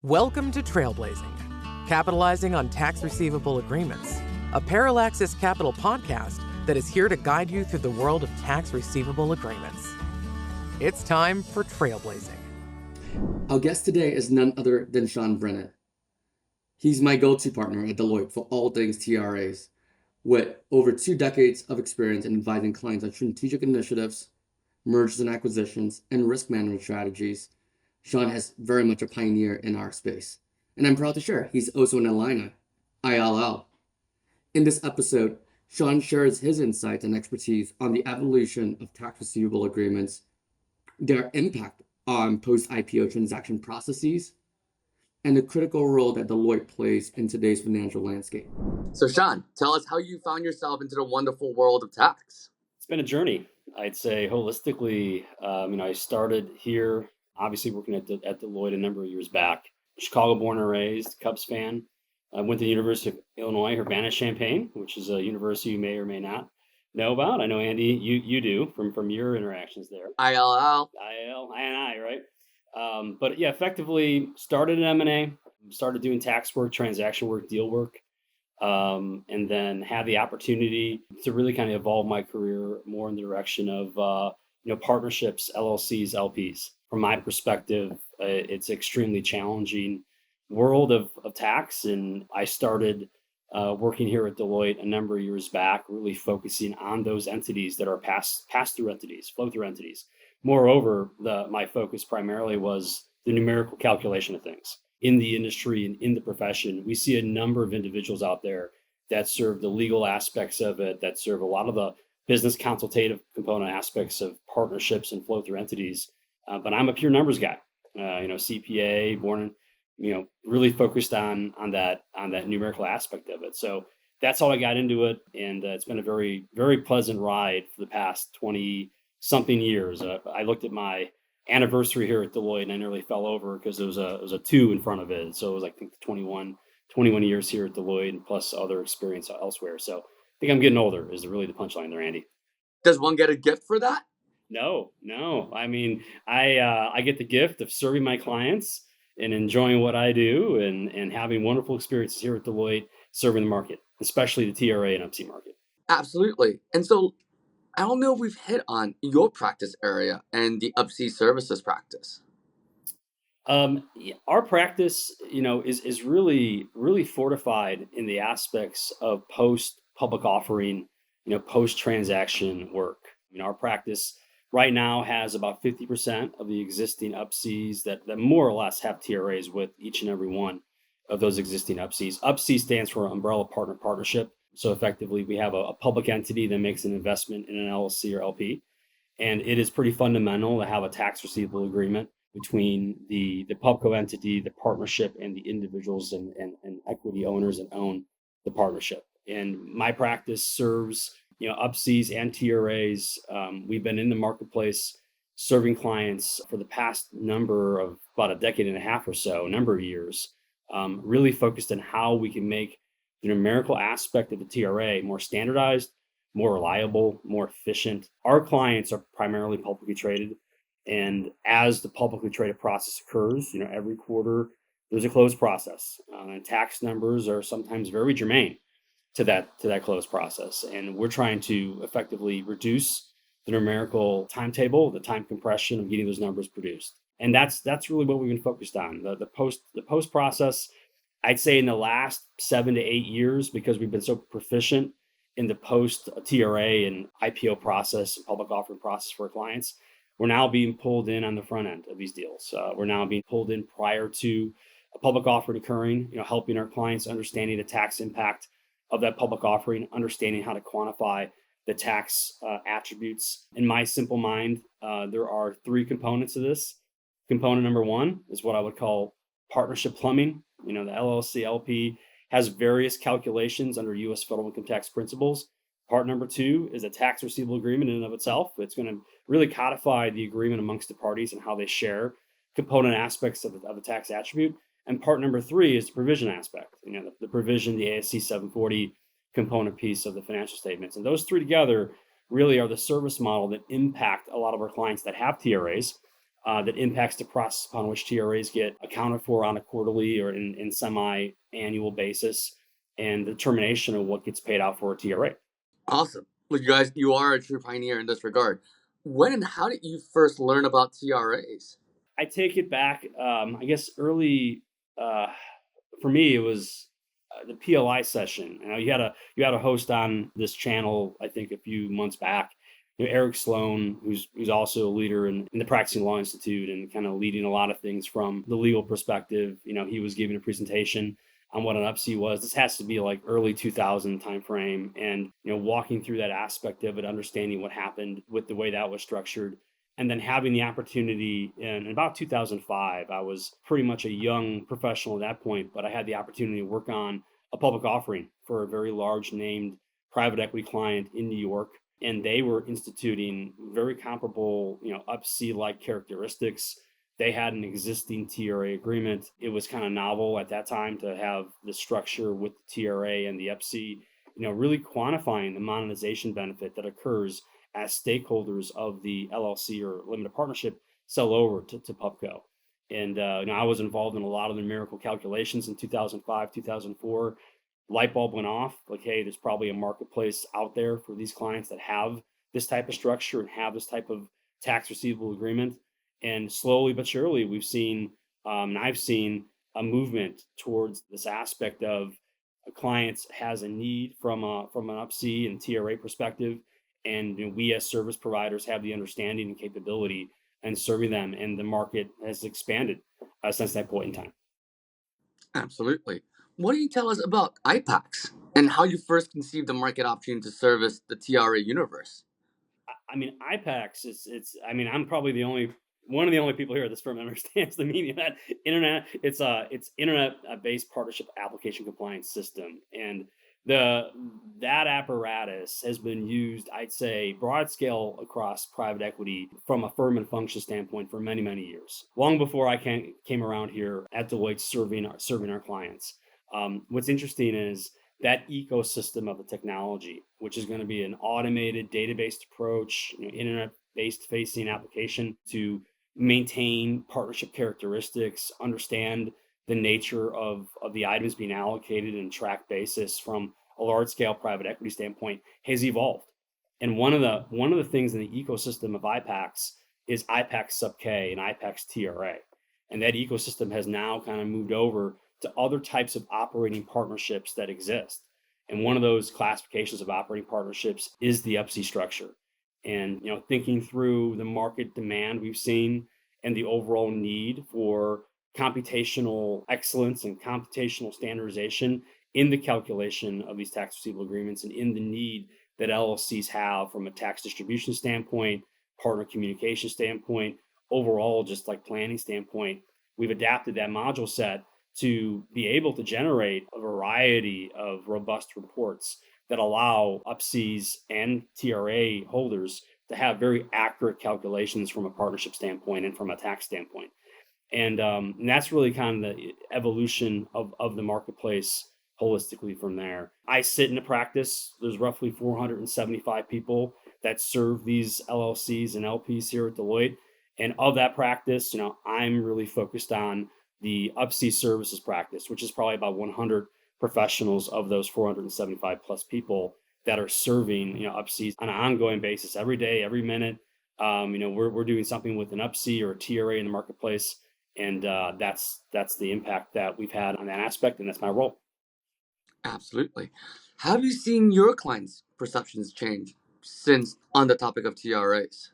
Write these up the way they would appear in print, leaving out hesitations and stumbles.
Welcome to TRAilblazing, capitalizing on tax receivable agreements, a Parallaxes Capital podcast that is here to guide you through the world of tax receivable agreements. It's time for TRAilblazing. Our guest today is none other than Sean Brennan. He's my go-to partner at Deloitte for all things TRAs, with over 2 decades of experience in advising clients on strategic initiatives, mergers and acquisitions, and risk management strategies. Sean is very much a pioneer in our space, and I'm proud to share he's also an alumni, ILL. In this episode, Sean shares his insights and expertise on the evolution of tax receivable agreements, their impact on post-IPO transaction processes, and the critical role that Deloitte plays in today's financial landscape. So Sean, tell us how you found yourself into the wonderful world of tax. It's been a journey, I'd say, holistically. I started here, obviously working at Deloitte a number of years back. Chicago born and raised, Cubs fan. I went to the University of Illinois, Urbana-Champaign, which is a university you may or may not know about. I know, Andy, you do from your interactions there. ILL. I, right? But yeah, effectively started at M&A, started doing tax work, transaction work, deal work, and then had the opportunity to really kind of evolve my career more in the direction of partnerships, LLCs, LPs. From my perspective, it's extremely challenging world of tax, and I started working here at Deloitte a number of years back, really focusing on those entities that are pass-through entities, flow-through entities. Moreover, my focus primarily was the numerical calculation of things. In the industry and in the profession, we see a number of individuals out there that serve the legal aspects of it, that serve a lot of the business consultative component aspects of partnerships and flow-through entities. But I'm a pure numbers guy, CPA, born in, really focused on that numerical aspect of it. So that's how I got into it, and it's been a very, very pleasant ride for the past 20-something years. I looked at my anniversary here at Deloitte, and I nearly fell over because there was a 2 in front of it. So it was, I think, 21 years here at Deloitte, and plus other experience elsewhere. So I think I'm getting older is really the punchline there, Andy. Does one get a gift for that? No. I mean, I get the gift of serving my clients and enjoying what I do and having wonderful experiences here at Deloitte, serving the market, especially the TRA and UP-C market. Absolutely. And so I don't know if we've hit on your practice area and the UP-C services practice. Our practice, is really, really fortified in the aspects of post-public offering, post-transaction work. Our practice right now has about 50% of the existing UP-Cs that more or less have TRAs with each and every one of those existing UP-Cs. UP-C stands for Umbrella Partner Partnership. So effectively, we have a public entity that makes an investment in an LLC or LP. And it is pretty fundamental to have a tax receivable agreement between the pubco entity, the partnership, and the individuals and equity owners that own the partnership. And my practice serves UP-Cs and TRAs. We've been in the marketplace serving clients for the past number of about a decade and a half or so, a number of years, really focused on how we can make the numerical aspect of the TRA more standardized, more reliable, more efficient. Our clients are primarily publicly traded. And as the publicly traded process occurs, every quarter there's a close process. And tax numbers are sometimes very germane to that closed process. And we're trying to effectively reduce the numerical timetable, the time compression of getting those numbers produced. And that's really what we've been focused on. The post process, I'd say in the last 7 to 8 years, because we've been so proficient in the post TRA and IPO process and public offering process for our clients, we're now being pulled in on the front end of these deals. We're now being pulled in prior to a public offering occurring, helping our clients understanding the tax impact of that public offering, understanding how to quantify the tax attributes. In my simple mind, there are 3 components of this. Component number 1 is what I would call partnership plumbing. The LLC LP has various calculations under U.S. federal income tax principles. Part number 2 is a tax receivable agreement in and of itself. It's going to really codify the agreement amongst the parties and how they share component aspects of the tax attribute. And part number 3 is the provision aspect, the provision, the ASC 740 component piece of the financial statements. And those 3 together really are the service model that impact a lot of our clients that have TRAs that impacts the process upon which TRAs get accounted for on a quarterly or in semi-annual basis, and the determination of what gets paid out for a TRA. Awesome. Well, you guys, you are a true pioneer in this regard. When and how did you first learn about TRAs? I take it back, I guess early, uh, for me, it was the PLI session. You had a host on this channel, I think a few months back, Eric Sloan, who's also a leader in the Practicing Law Institute and kind of leading a lot of things from the legal perspective. He was giving a presentation on what an Up-C was. This has to be like early 2000 timeframe, and walking through that aspect of it, understanding what happened with the way that was structured, and then having the opportunity in about 2005. I was pretty much a young professional at that point, but I had the opportunity to work on a public offering for a very large named private equity client in New York. And they were instituting very comparable, Up-C like characteristics. They had an existing TRA agreement. It was kind of novel at that time to have the structure with the TRA and the Up-C, really quantifying the monetization benefit that occurs as stakeholders of the LLC or limited partnership sell over to Pubco. And I was involved in a lot of the numerical calculations in 2005, 2004. Light bulb went off, like, hey, there's probably a marketplace out there for these clients that have this type of structure and have this type of tax receivable agreement. And slowly but surely, we've seen, and I've seen a movement towards this aspect of a client has a need from an Up-C and TRA perspective, and we as service providers have the understanding and capability and serving them, and the market has expanded since that point in time. Absolutely. What do you tell us about IPACs and how you first conceived the market opportunity to service the TRA universe? I mean, IPACs, I'm probably one of the only people here at this firm that understands the meaning of that internet. It's internet-based partnership application compliance system. And that apparatus has been used, I'd say, broad scale across private equity from a firm and function standpoint for many, many years. Long before I came around here at Deloitte serving our clients. What's interesting is that ecosystem of the technology, which is going to be an automated database approach, internet-based facing application to maintain partnership characteristics, understand the nature of the items being allocated in track basis from a large scale private equity standpoint, has evolved. And one of the things in the ecosystem of IPACs is IPACs sub K and IPACs TRA. And that ecosystem has now kind of moved over to other types of operating partnerships that exist. And one of those classifications of operating partnerships is the Up-C structure. And thinking through the market demand we've seen and the overall need for computational excellence and computational standardization in the calculation of these tax receivable agreements, and in the need that LLCs have from a tax distribution standpoint, partner communication standpoint, overall just like planning standpoint, we've adapted that module set to be able to generate a variety of robust reports that allow Up-Cs and TRA holders to have very accurate calculations from a partnership standpoint and from a tax standpoint. And that's really kind of the evolution of the marketplace holistically from there. I sit in a practice. There's roughly 475 people that serve these LLCs and LPs here at Deloitte. And of that practice, I'm really focused on the Up-C services practice, which is probably about 100 professionals of those 475 plus people that are serving, Up-Cs on an ongoing basis, every day, every minute. We're doing something with an Up-C or a TRA in the marketplace, and that's the impact that we've had on that aspect, and that's my role. Absolutely. How have you seen your clients' perceptions change since on the topic of TRAs?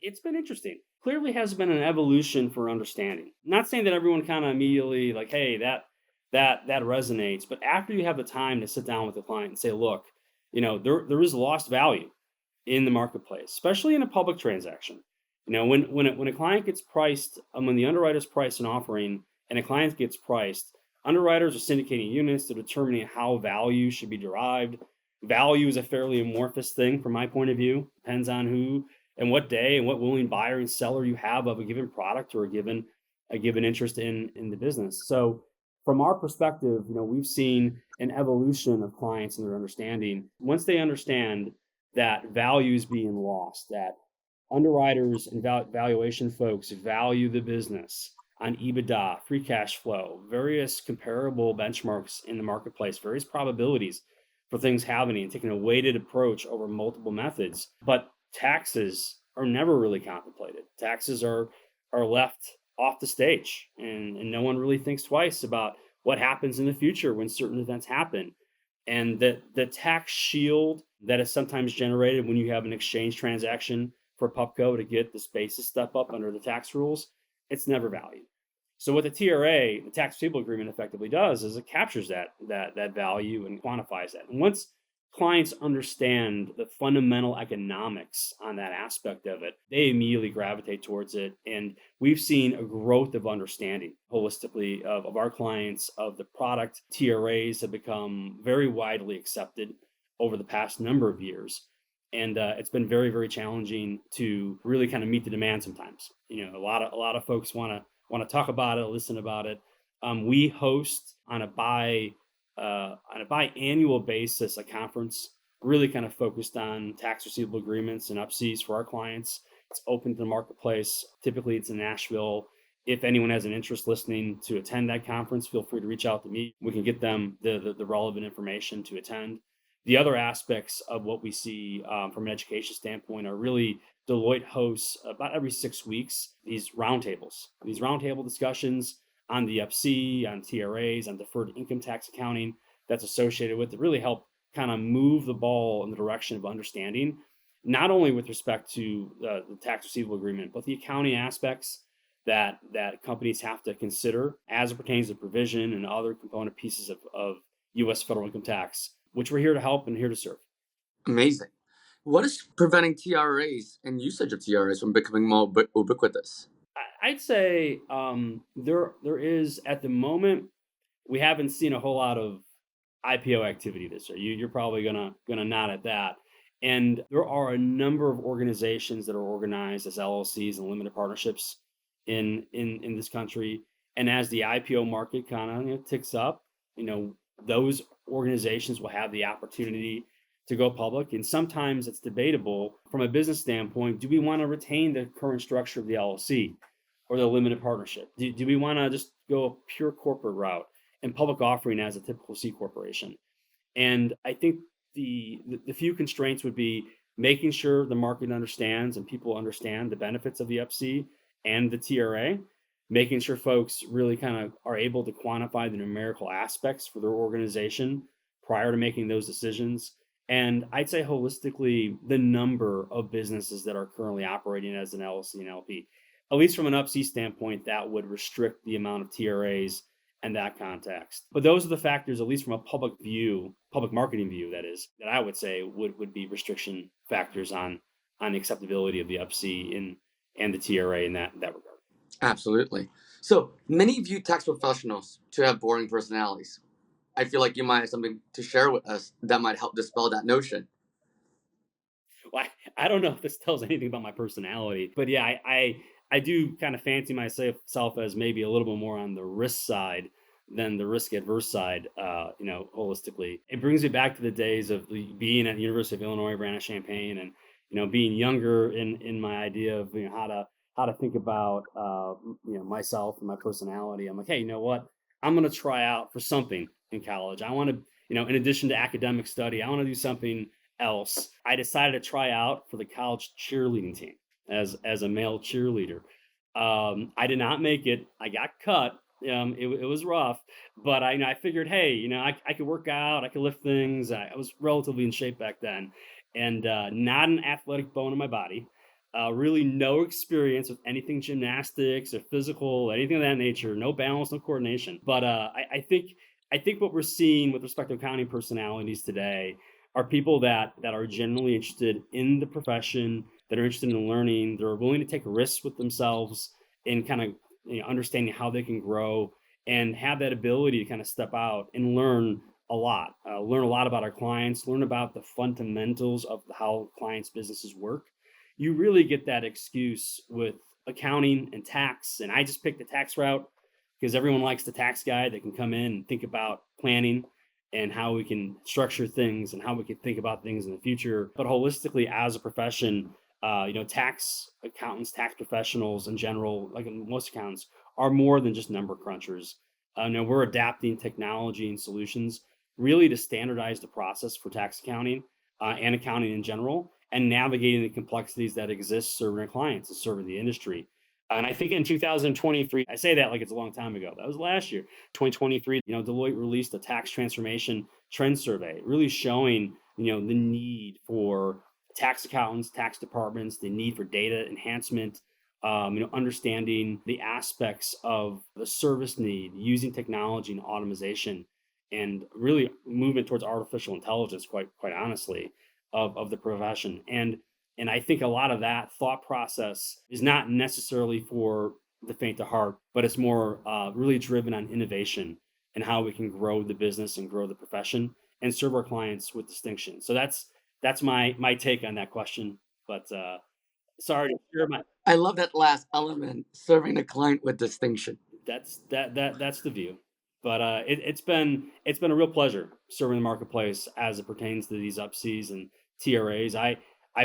It's been interesting. Clearly has been an evolution for understanding. Not saying that everyone kind of immediately like, hey, that resonates, but after you have the time to sit down with the client and say, look, there is lost value in the marketplace, especially in a public transaction. When a client gets priced, when the underwriters price an offering and a client gets priced, underwriters are syndicating units to determining how value should be derived. Value is a fairly amorphous thing from my point of view. Depends on who and what day and what willing buyer and seller you have of a given product or a given interest in the business. So from our perspective, we've seen an evolution of clients and their understanding. Once they understand that value is being lost, that underwriters and valuation folks value the business on EBITDA, free cash flow, various comparable benchmarks in the marketplace, various probabilities for things happening, and taking a weighted approach over multiple methods. But taxes are never really contemplated. Taxes are left off the stage, and no one really thinks twice about what happens in the future when certain events happen. And the tax shield that is sometimes generated when you have an exchange transaction for Pupco to get this basis step up under the tax rules, it's never valued. So what the TRA, the tax receivable agreement, effectively does is it captures that value and quantifies that. And once clients understand the fundamental economics on that aspect of it, they immediately gravitate towards it. And we've seen a growth of understanding holistically of our clients, of the product. TRAs have become very widely accepted over the past number of years. And it's been very, very challenging to really kind of meet the demand sometimes. A lot of folks want to talk about it, listen about it. We host on a biannual basis a conference really kind of focused on tax receivable agreements and UPSIs for our clients. It's open to the marketplace. Typically, it's in Nashville. If anyone has an interest listening to attend that conference, feel free to reach out to me. We can get them the relevant information to attend. The other aspects of what we see from an education standpoint are really Deloitte hosts about every 6 weeks these roundtable discussions on the UPSI, on TRAs, on deferred income tax accounting that's associated with it, really help kind of move the ball in the direction of understanding, not only with respect to the tax receivable agreement, but the accounting aspects that companies have to consider as it pertains to provision and other component pieces of U.S. federal income tax, which we're here to help and here to serve. Amazing. What is preventing TRAs and usage of TRAs from becoming more ubiquitous? I'd say there is, at the moment, we haven't seen a whole lot of IPO activity this year. You're probably gonna nod at that. And there are a number of organizations that are organized as LLCs and limited partnerships in this country. And as the IPO market kind of ticks up, those organizations will have the opportunity to go public. And sometimes it's debatable from a business standpoint, do we want to retain the current structure of the LLC or the limited partnership? Do we want to just go a pure corporate route and public offering as a typical C corporation? And I think the few constraints would be making sure the market understands and people understand the benefits of the UPSI and the TRA, making sure folks really kind of are able to quantify the numerical aspects for their organization prior to making those decisions. And I'd say holistically, the number of businesses that are currently operating as an LLC and LP, at least from an UPSI standpoint, that would restrict the amount of TRAs and that context. But those are the factors, at least from a public marketing view, that I would say would be restriction factors on the acceptability of the UPSI and the TRA in that regard. Absolutely. So many view tax professionals to have boring personalities. I feel like you might have something to share with us that might help dispel that notion. Well, I don't know if this tells anything about my personality, but yeah, I do kind of fancy myself as maybe a little bit more on the risk side than the risk adverse side, holistically. It brings me back to the days of being at the University of Illinois, Urbana-Champaign, and being younger in my idea of how to think about myself and my personality. I'm like, hey, you know what? I'm going to try out for something in college. I want to, in addition to academic study, I want to do something else. I decided to try out for the college cheerleading team as a male cheerleader. I did not make it. I got cut. It was rough, but I figured, hey, I could work out, I could lift things. I was relatively in shape back then, and not an athletic bone in my body. Really no experience with anything gymnastics or physical, anything of that nature. No balance, no coordination. But I think what we're seeing with respect to accounting personalities today are people that are genuinely interested in the profession, that are interested in learning, that are willing to take risks with themselves and kind of understanding how they can grow and have that ability to kind of step out and learn a lot about our clients, learn about the fundamentals of how clients' businesses work. You really get that excuse with accounting and tax. And I just picked the tax route because everyone likes the tax guy that can come in and think about planning and how we can structure things and how we can think about things in the future. But holistically, as a profession, Tax accountants, tax professionals in general, like in most accountants, are more than just number crunchers. We're adapting technology and solutions really to standardize the process for tax accounting and accounting in general, and navigating the complexities that exist serving our clients and serving the industry. And I think in 2023, I say that like it's a long time ago. That was last year, 2023. Deloitte released a tax transformation trend survey, really showing the need for tax accountants, tax departments, the need for data enhancement, understanding the aspects of the service need, using technology and automation, and really movement towards artificial intelligence. Quite honestly, of the profession. And I think a lot of that thought process is not necessarily for the faint of heart, but it's more really driven on innovation and how we can grow the business and grow the profession and serve our clients with distinction. So that's my take on that question. But sorry to share my. I love that last element, serving the client with distinction. That's the view. But it's been a real pleasure serving the marketplace as it pertains to these UP-Cs and TRAs. I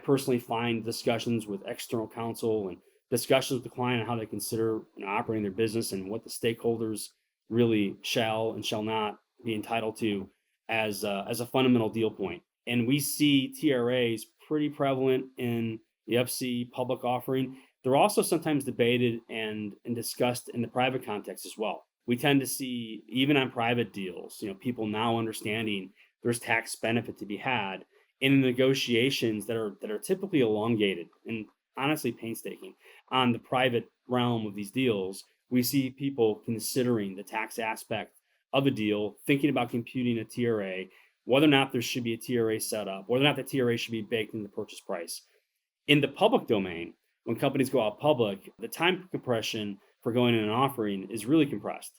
personally find discussions with external counsel and discussions with the client on how they consider operating their business and what the stakeholders really shall and shall not be entitled to as a fundamental deal point. And we see TRAs pretty prevalent in the UP-C public offering. They're also sometimes debated and discussed in the private context as well. We tend to see, even on private deals, people now understanding there's tax benefit to be had in negotiations that are typically elongated and honestly painstaking. On the private realm of these deals, we see people considering the tax aspect of a deal, thinking about computing a TRA, whether or not there should be a TRA set up, whether or not the TRA should be baked in the purchase price. In the public domain, when companies go out public, the time compression for going in an offering is really compressed.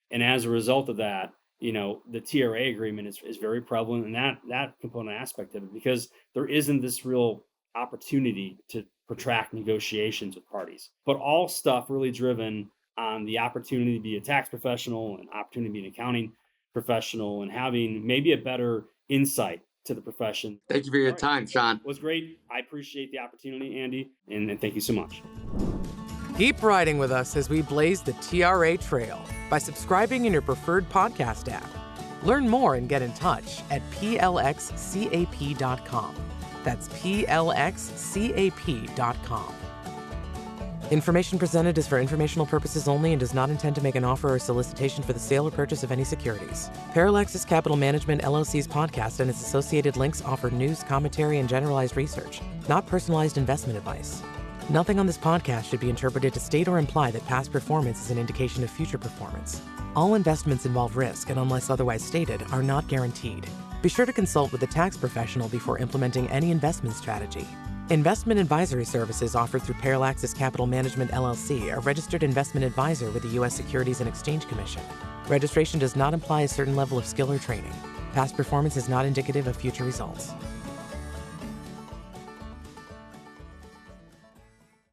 And as a result of that, the TRA agreement is very prevalent in that component aspect of it, because there isn't this real opportunity to protract negotiations with parties. But all stuff really driven on the opportunity to be a tax professional, and opportunity to be an accounting professional, and having maybe a better insight to the profession. Thank you for your time, Sean. It was great. I appreciate the opportunity, Andy, and thank you so much. Keep riding with us as we blaze the TRA trail by subscribing in your preferred podcast app. Learn more and get in touch at plxcap.com. That's plxcap.com. Information presented is for informational purposes only and does not intend to make an offer or solicitation for the sale or purchase of any securities. Parallaxes Capital Management LLC's podcast and its associated links offer news, commentary, and generalized research, not personalized investment advice. Nothing on this podcast should be interpreted to state or imply that past performance is an indication of future performance. All investments involve risk and, unless otherwise stated, are not guaranteed. Be sure to consult with a tax professional before implementing any investment strategy. Investment advisory services offered through Parallaxes Capital Management LLC, a registered investment advisor with the U.S. Securities and Exchange Commission. Registration does not imply a certain level of skill or training. Past performance is not indicative of future results.